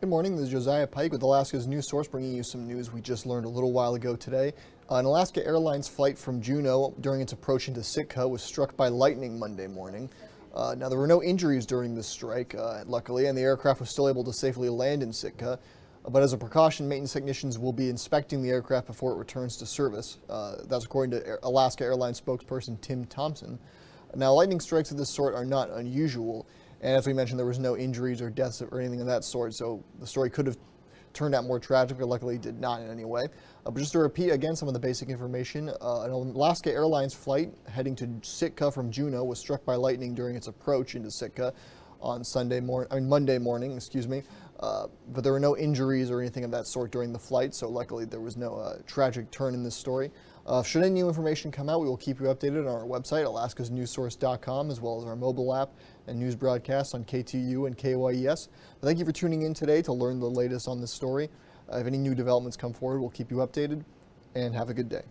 Good morning, this is Josiah Pike with Alaska's news source, bringing you some news we just learned a little while ago today. An Alaska Airlines flight from Juneau during its approach into Sitka was struck by lightning Monday morning. Now, there were no injuries during this strike, luckily, and the aircraft was still able to safely land in Sitka. But as a precaution, maintenance technicians will be inspecting the aircraft before it returns to service. That's according to Alaska Airlines spokesperson Tim Thompson. Now, lightning strikes of this sort are not unusual. And as we mentioned, there was no injuries or deaths or anything of that sort, so the story could have turned out more tragic, but luckily did not in any way. But just to repeat again some of the basic information, an Alaska Airlines flight heading to Sitka from Juneau was struck by lightning during its approach into Sitka on Monday morning, but there were no injuries or anything of that sort during the flight, so luckily there was no tragic turn in this story. Should any new information come out, we will keep you updated on our website, alaskasnewssource.com, as well as our mobile app and news broadcasts on KTU and KYES. But thank you for tuning in today to learn the latest on this story. If any new developments come forward, we'll keep you updated, and have a good day.